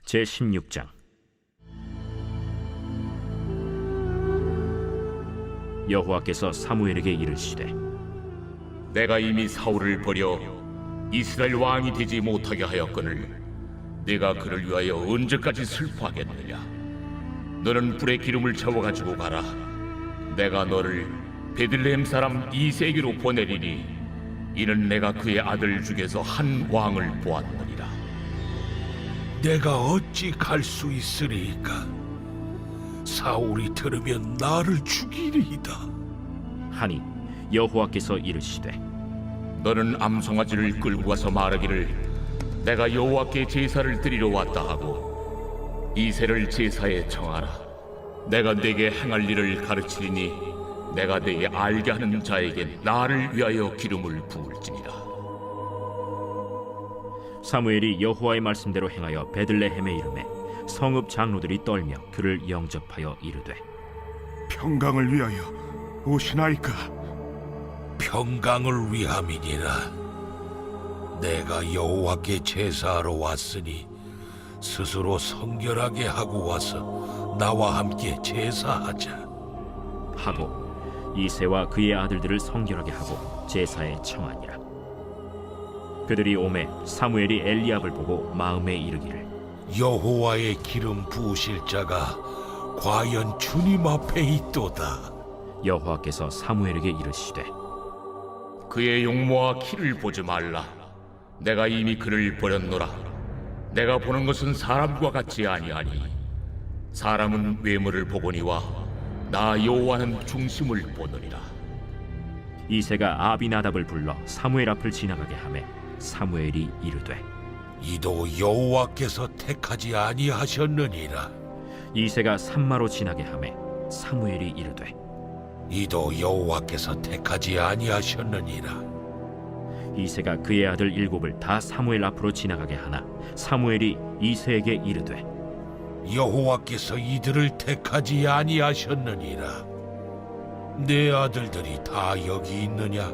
제16장. 여호와께서 사무엘에게 이르시되, 내가 이미 사울을 버려 이스라엘 왕이 되지 못하게 하였거늘 내가 그를 위하여 언제까지 슬퍼하겠느냐. 너는 불에 기름을 채워가지고 가라. 내가 너를 베들레헴 사람 이새에게로 보내리니 이는 내가 그의 아들 중에서 한 왕을 보았느니라. 내가 어찌 갈 수 있으리이까? 사울이 들으면 나를 죽이리이다. 하니 여호와께서 이르시되, 너는 암송아지를 끌고 가서 말하기를 내가 여호와께 제사를 드리러 왔다 하고 이새를 제사에 청하라. 내가 네게 행할 일을 가르치리니 내가 네게 알게 하는 자에게 나를 위하여 기름을 부을지니라. 사무엘이 여호와의 말씀대로 행하여 베들레헴에 이르매 성읍 장로들이 떨며 그를 영접하여 이르되, 평강을 위하여 오시나이까? 평강을 위함이니라. 내가 여호와께 제사하러 왔으니 스스로 성결하게 하고 와서 나와 함께 제사하자 하고 이새와 그의 아들들을 성결하게 하고 제사에 청하니라. 그들이 오매 사무엘이 엘리압을 보고 마음에 이르기를, 여호와의 기름 부으실 자가 과연 주님 앞에 있도다. 여호와께서 사무엘에게 이르시되, 그의 용모와 키를 보지 말라. 내가 이미 그를 버렸노라. 내가 보는 것은 사람과 같지 아니하니 사람은 외모를 보거니와 나 여호와는 중심을 보느니라. 이새가 아비나답을 불러 사무엘 앞을 지나가게 하매 사무엘이 이르되, 이도 여호와께서 택하지 아니하셨느니라. 이새가 산마로 지나게 하매 사무엘이 이르되, 이도 여호와께서 택하지 아니하셨느니라. 이새가 그의 아들 일곱을 다 사무엘 앞으로 지나가게 하나 사무엘이 이새에게 이르되, 여호와께서 이들을 택하지 아니하셨느니라. 내 아들들이 다 여기 있느냐?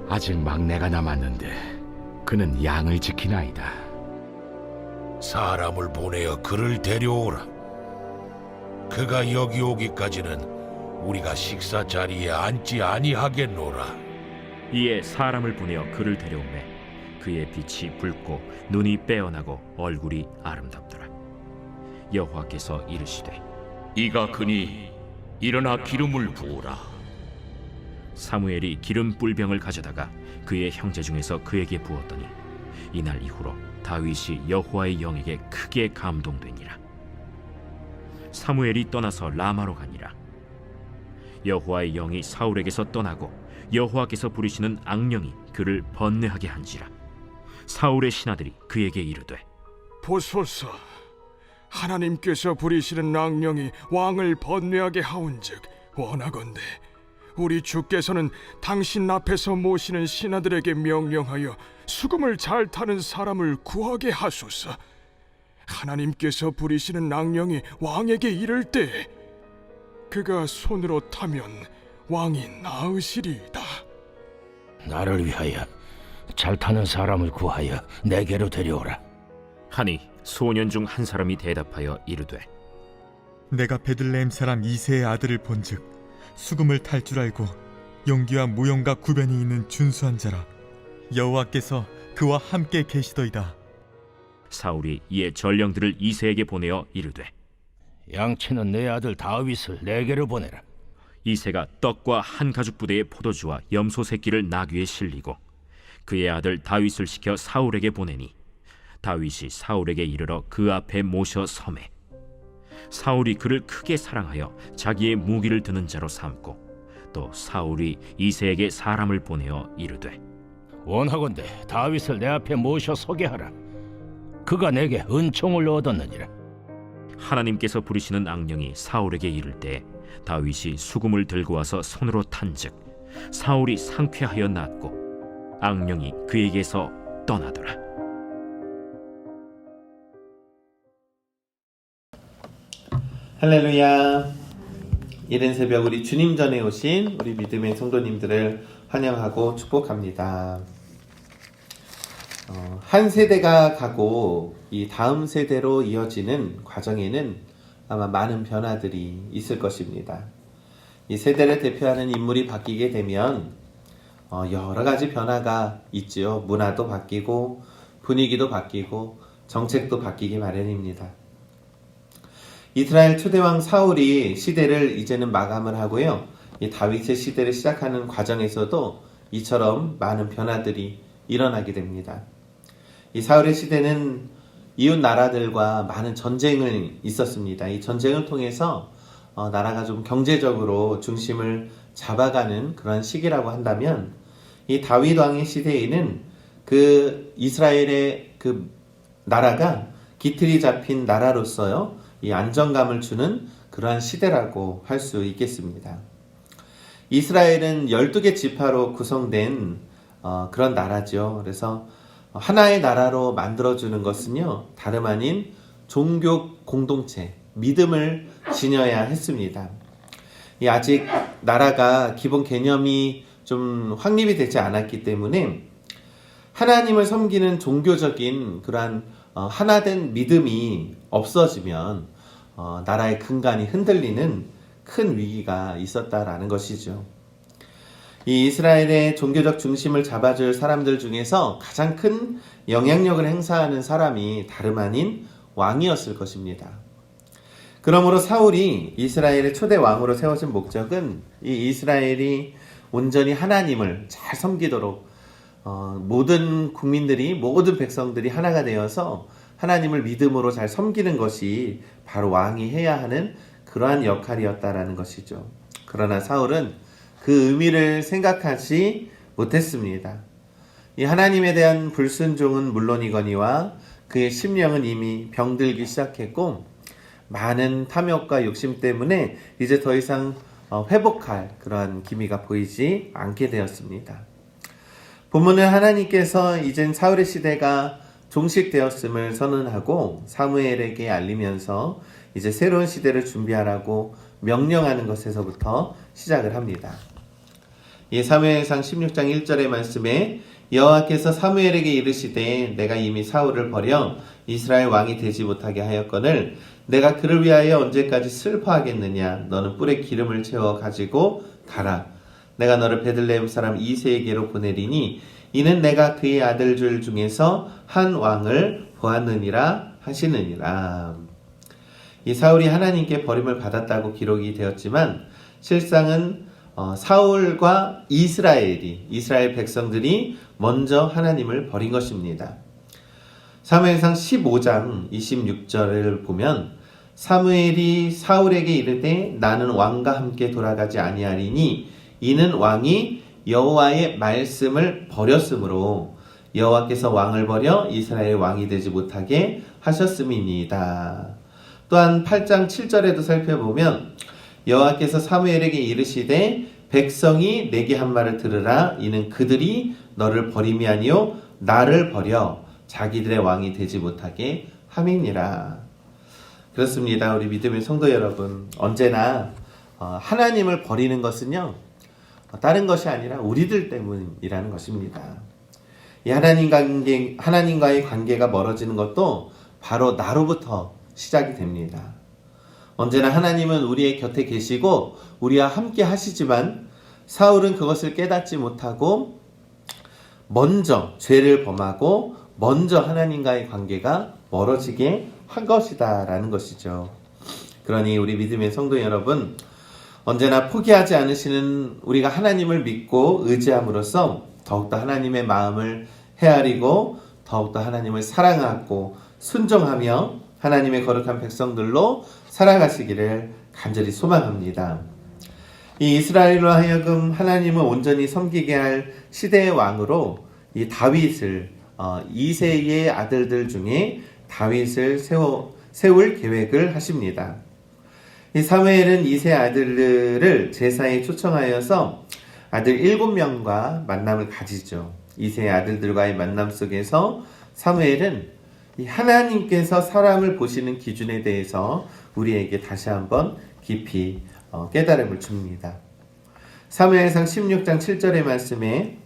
아직 막내가 남았는데 그는 양을 지키나이다. 사람을 보내어 그를 데려오라. 그가 여기 오기까지는 우리가 식사 자리에 앉지 아니하겠노라. 이에 사람을 보내어 그를 데려오매 그의 빛이 붉고 눈이 빼어나고 얼굴이 아름답더라. 여호와께서 이르시되, 이가 그니 일어나 기름을 부으라. 사무엘이 기름 뿔병을 가져다가 그의 형제 중에서 그에게 부었더니 이날 이후로 다윗이 여호와의 영에게 크게 감동되니라. 사무엘이 떠나서 라마로 가니라. 여호와의 영이 사울에게서 떠나고 여호와께서 부리시는 악령이 그를 번뇌하게 한지라. 사울의 신하들이 그에게 이르되, 보소서, 하나님께서 부리시는 악령이 왕을 번뇌하게 하온즉 원하건대 우리 주께서는 당신 앞에서 모시는 신하들에게 명령하여 수금을 잘 타는 사람을 구하게 하소서. 하나님께서 부리시는 악령이 왕에게 이를 때 그가 손으로 타면 왕이 나으시리이다. 나를 위하여 잘 타는 사람을 구하여 내게로 데려오라. 하니 소년 중 한 사람이 대답하여 이르되, 내가 베들레헴 사람 이새의 아들을 본즉 수금을 탈 줄 알고 용기와 무용과 구변이 있는 준수한 자라. 여호와께서 그와 함께 계시더이다. 사울이 이에 전령들을 이새에게 보내어 이르되, 양치는 내 아들 다윗을 내게로 보내라. 이새가 떡과 한 가죽 부대의 포도주와 염소 새끼를 나귀에 실리고 그의 아들 다윗을 시켜 사울에게 보내니 다윗이 사울에게 이르러 그 앞에 모셔 서매 사울이 그를 크게 사랑하여 자기의 무기를 드는 자로 삼고 또 사울이 이새에게 사람을 보내어 이르되, 원하건대 다윗을 내 앞에 모셔 서게 하라. 그가 내게 은총을 얻었느니라. 하나님께서 부리시는 악령이 사울에게 이를 때 다윗이 수금을 들고 와서 손으로 탄즉 사울이 상쾌하여 낫고 악령이 그에게서 떠나더라. 할렐루야. 이른 새벽 우리 주님 전에 오신 우리 믿음의 성도님들을 환영하고 축복합니다. 한 세대가 가고 이 다음 세대로 이어지는 과정에는 아마 많은 변화들이 있을 것입니다. 이 세대를 대표하는 인물이 바뀌게 되면 여러 가지 변화가 있지요. 문화도 바뀌고 분위기도 바뀌고 정책도 바뀌기 마련입니다. 이스라엘 초대왕 사울이 시대를 이제는 마감을 하고요. 이 다윗의 시대를 시작하는 과정에서도 이처럼 많은 변화들이 일어나게 됩니다. 이 사울의 시대는 이웃 나라들과 많은 전쟁이 있었습니다. 이 전쟁을 통해서 나라가 좀 경제적으로 중심을 잡아가는 그런 시기라고 한다면 이 다윗 왕의 시대에는 그 이스라엘의 그 나라가 기틀이 잡힌 나라로서요. 이 안정감을 주는 그러한 시대라고 할 수 있겠습니다. 이스라엘은 12개 지파로 구성된 그런 나라죠. 그래서 하나의 나라로 만들어주는 것은요, 다름 아닌 종교 공동체, 믿음을 지녀야 했습니다. 아직 나라가 기본 개념이 좀 확립이 되지 않았기 때문에 하나님을 섬기는 종교적인 그러한 하나된 믿음이 없어지면 나라의 근간이 흔들리는 큰 위기가 있었다라는 것이죠. 이 이스라엘의 종교적 중심을 잡아줄 사람들 중에서 가장 큰 영향력을 행사하는 사람이 다름 아닌 왕이었을 것입니다. 그러므로 사울이 이스라엘의 초대 왕으로 세워진 목적은 이 이스라엘이 온전히 하나님을 잘 섬기도록 모든 국민들이, 모든 백성들이 하나가 되어서 하나님을 믿음으로 잘 섬기는 것이 바로 왕이 해야 하는 그러한 역할이었다라는 것이죠. 그러나 사울은 그 의미를 생각하지 못했습니다. 이 하나님에 대한 불순종은 물론이거니와 그의 심령은 이미 병들기 시작했고 많은 탐욕과 욕심 때문에 이제 더 이상 회복할 그러한 기미가 보이지 않게 되었습니다. 본문은 하나님께서 이젠 사울의 시대가 종식되었음을 선언하고 사무엘에게 알리면서 이제 새로운 시대를 준비하라고 명령하는 것에서부터 시작을 합니다. 이 사무엘상 16장 1절의 말씀에 여호와께서 사무엘에게 이르시되 내가 이미 사울을 버려 이스라엘 왕이 되지 못하게 하였거늘 내가 그를 위하여 언제까지 슬퍼하겠느냐. 너는 뿔에 기름을 채워 가지고 가라. 내가 너를 베들레헴 사람 이새에게로 보내리니 이는 내가 그의 아들들 중에서 한 왕을 보았느니라 하시느니라. 이 사울이 하나님께 버림을 받았다고 기록이 되었지만 실상은 사울과 이스라엘 백성들이 먼저 하나님을 버린 것입니다. 사무엘상 15장 26절을 보면 사무엘이 사울에게 이르되 나는 왕과 함께 돌아가지 아니하리니 이는 왕이 여호와의 말씀을 버렸으므로 여호와께서 왕을 버려 이스라엘 왕이 되지 못하게 하셨음이니이다. 또한 8장 7절에도 살펴보면 여호와께서 사무엘에게 이르시되 백성이 내게 한 말을 들으라. 이는 그들이 너를 버림이 아니요 나를 버려 자기들의 왕이 되지 못하게 함이니라. 그렇습니다. 우리 믿음의 성도 여러분, 언제나 하나님을 버리는 것은요 다른 것이 아니라 우리들 때문이라는 것입니다. 이 하나님과의 관계가 멀어지는 것도 바로 나로부터 시작이 됩니다. 언제나 하나님은 우리의 곁에 계시고 우리와 함께 하시지만 사울은 그것을 깨닫지 못하고 먼저 죄를 범하고 먼저 하나님과의 관계가 멀어지게 한 것이다 라는 것이죠. 그러니 우리 믿음의 성도 여러분, 언제나 포기하지 않으시는 우리가 하나님을 믿고 의지함으로써 더욱더 하나님의 마음을 헤아리고 더욱더 하나님을 사랑하고 순종하며 하나님의 거룩한 백성들로 살아가시기를 간절히 소망합니다. 이 이스라엘로 하여금 하나님을 온전히 섬기게 할 시대의 왕으로 이 다윗을 이새의 아들들 중에 다윗을 세울 계획을 하십니다. 이 사무엘은 이새 아들들을 제사에 초청하여서 아들 7명과 만남을 가지죠. 이새의 아들들과의 만남 속에서 사무엘은 이 하나님께서 사람을 보시는 기준에 대해서 우리에게 다시 한번 깊이 깨달음을 줍니다. 사무엘상 16장 7절의 말씀에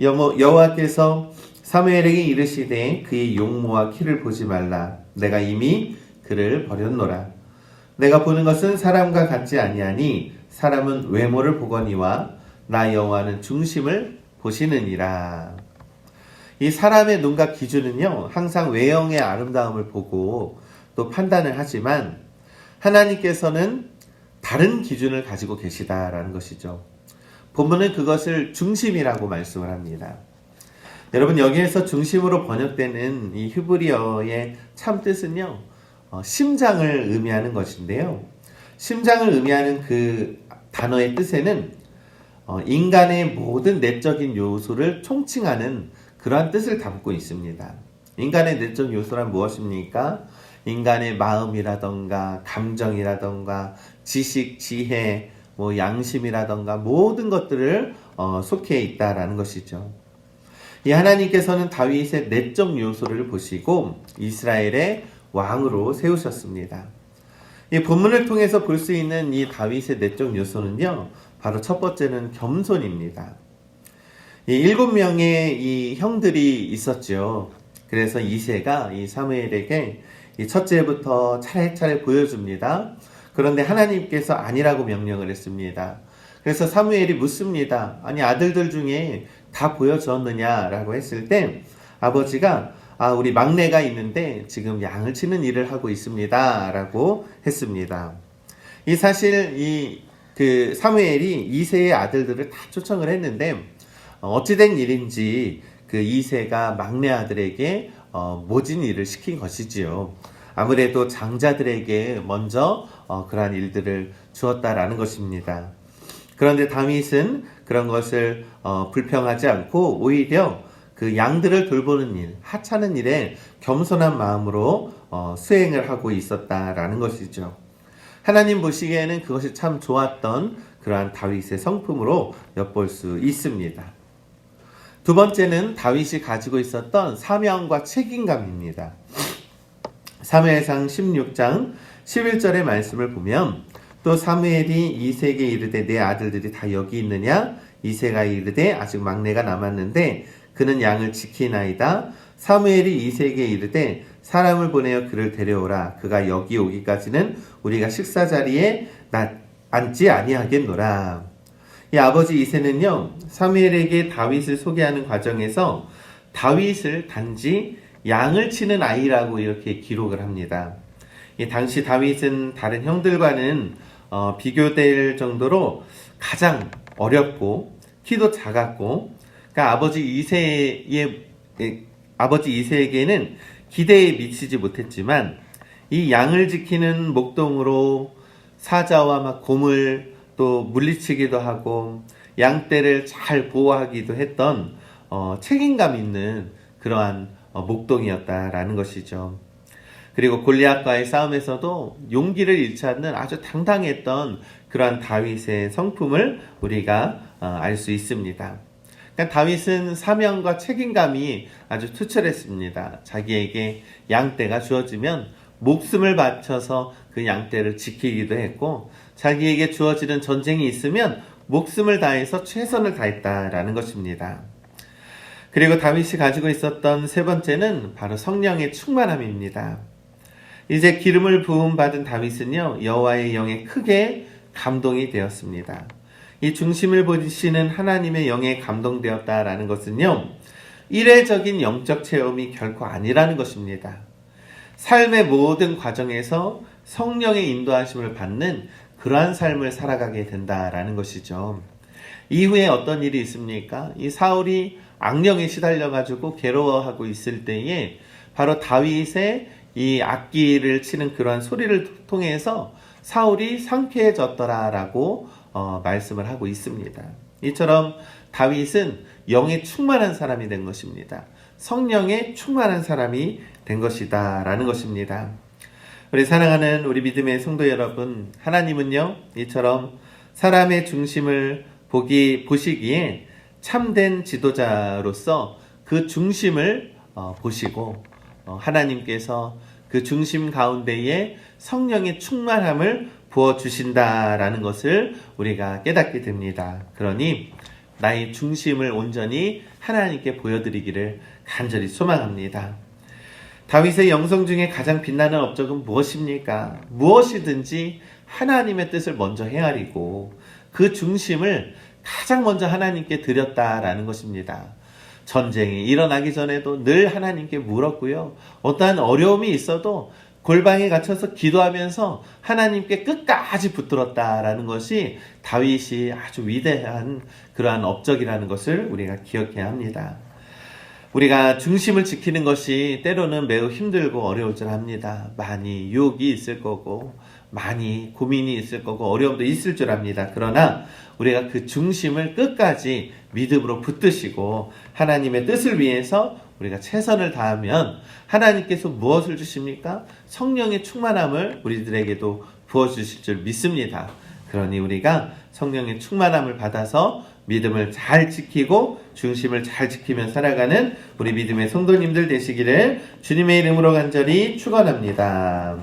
여호와께서 사무엘에게 이르시되 그의 용모와 키를 보지 말라. 내가 이미 그를 버렸노라. 내가 보는 것은 사람과 같지 아니하니 사람은 외모를 보거니와 나 여호와는 중심을 보시느니라. 이 사람의 눈과 기준은요, 항상 외형의 아름다움을 보고 또 판단을 하지만 하나님께서는 다른 기준을 가지고 계시다라는 것이죠. 본문은 그것을 중심이라고 말씀을 합니다. 여러분, 여기에서 중심으로 번역되는 이 히브리어의 참 뜻은요, 심장을 의미하는 것인데요. 심장을 의미하는 그 단어의 뜻에는 인간의 모든 내적인 요소를 총칭하는 그러한 뜻을 담고 있습니다. 인간의 내적 요소란 무엇입니까? 인간의 마음이라던가 감정이라던가 지식, 지혜, 양심이라던가 모든 것들을 속해 있다라는 것이죠. 이 하나님께서는 다윗의 내적 요소를 보시고 이스라엘의 왕으로 세우셨습니다. 이 본문을 통해서 볼 수 있는 이 다윗의 내적 요소는요, 바로 첫 번째는 겸손입니다. 이 7명의 이 형들이 있었죠. 그래서 이새가 이 사무엘에게 이 첫째부터 차례차례 보여줍니다. 그런데 하나님께서 아니라고 명령을 했습니다. 그래서 사무엘이 묻습니다. 아니, 아들들 중에 다 보여주었느냐라고 했을 때 아버지가 우리 막내가 있는데 지금 양을 치는 일을 하고 있습니다 라고 했습니다. 이 사실 그 사무엘이 이새의 아들들을 다 초청을 했는데 어찌된 일인지 그 이새가 막내 아들에게 모진 일을 시킨 것이지요. 아무래도 장자들에게 먼저 그러한 일들을 주었다라는 것입니다. 그런데 다윗은 그런 것을 불평하지 않고 오히려 그 양들을 돌보는 일, 하찮은 일에 겸손한 마음으로 수행을 하고 있었다라는 것이죠. 하나님 보시기에는 그것이 참 좋았던 그러한 다윗의 성품으로 엿볼 수 있습니다. 두 번째는 다윗이 가지고 있었던 사명과 책임감입니다. 사무엘상 16장 11절의 말씀을 보면 또 사무엘이 이새에게 이르되 내 아들들이 다 여기 있느냐? 이새가 이르되 아직 막내가 남았는데 그는 양을 지키나이다. 사무엘이 이새에게 이르되 사람을 보내어 그를 데려오라. 그가 여기 오기까지는 우리가 식사 자리에 앉지 아니하겠노라. 이 아버지 이새는요, 사무엘에게 다윗을 소개하는 과정에서 다윗을 단지 양을 치는 아이라고 이렇게 기록을 합니다. 이 당시 다윗은 다른 형들과는 비교될 정도로 가장 어렸고 키도 작았고, 그러니까 아버지 이새에게는 기대에 미치지 못했지만 이 양을 지키는 목동으로 사자와 막 곰을 또 물리치기도 하고 양떼를 잘 보호하기도 했던 책임감 있는 그러한 목동이었다라는 것이죠. 그리고 골리앗과의 싸움에서도 용기를 잃지 않는 아주 당당했던 그러한 다윗의 성품을 우리가 알 수 있습니다. 그러니까 다윗은 사명과 책임감이 아주 투철했습니다. 자기에게 양떼가 주어지면 목숨을 바쳐서 그 양떼를 지키기도 했고, 자기에게 주어지는 전쟁이 있으면 목숨을 다해서 최선을 다했다라는 것입니다. 그리고 다윗이 가지고 있었던 세 번째는 바로 성령의 충만함입니다. 이제 기름을 부음받은 다윗은요, 여호와의 영에 크게 감동이 되었습니다. 이 중심을 보시는 하나님의 영에 감동되었다라는 것은요, 이례적인 영적 체험이 결코 아니라는 것입니다. 삶의 모든 과정에서 성령의 인도하심을 받는 그러한 삶을 살아가게 된다라는 것이죠. 이후에 어떤 일이 있습니까? 이 사울이 악령에 시달려가지고 괴로워하고 있을 때에 바로 다윗의 이 악기를 치는 그러한 소리를 통해서 사울이 상쾌해졌더라라고 말씀을 하고 있습니다. 이처럼 다윗은 영에 충만한 사람이 된 것입니다. 성령에 충만한 사람이 된 것이다 라는 것입니다. 우리 사랑하는 우리 믿음의 성도 여러분, 하나님은요, 이처럼 사람의 중심을 보시기에 참된 지도자로서 그 중심을 보시고 하나님께서 그 중심 가운데에 성령의 충만함을 부어주신다라는 것을 우리가 깨닫게 됩니다. 그러니 나의 중심을 온전히 하나님께 보여드리기를 간절히 소망합니다. 다윗의 영성 중에 가장 빛나는 업적은 무엇입니까? 무엇이든지 하나님의 뜻을 먼저 헤아리고 그 중심을 가장 먼저 하나님께 드렸다라는 것입니다. 전쟁이 일어나기 전에도 늘 하나님께 물었고요. 어떠한 어려움이 있어도 골방에 갇혀서 기도하면서 하나님께 끝까지 붙들었다라는 것이 다윗이 아주 위대한 그러한 업적이라는 것을 우리가 기억해야 합니다. 우리가 중심을 지키는 것이 때로는 매우 힘들고 어려울 줄 압니다. 많이 유혹이 있을 거고 많이 고민이 있을 거고 어려움도 있을 줄 압니다. 그러나 우리가 그 중심을 끝까지 믿음으로 붙드시고 하나님의 뜻을 위해서 우리가 최선을 다하면 하나님께서 무엇을 주십니까? 성령의 충만함을 우리들에게도 부어주실 줄 믿습니다. 그러니 우리가 성령의 충만함을 받아서 믿음을 잘 지키고 중심을 잘 지키며 살아가는 우리 믿음의 성도님들 되시기를 주님의 이름으로 간절히 축원합니다.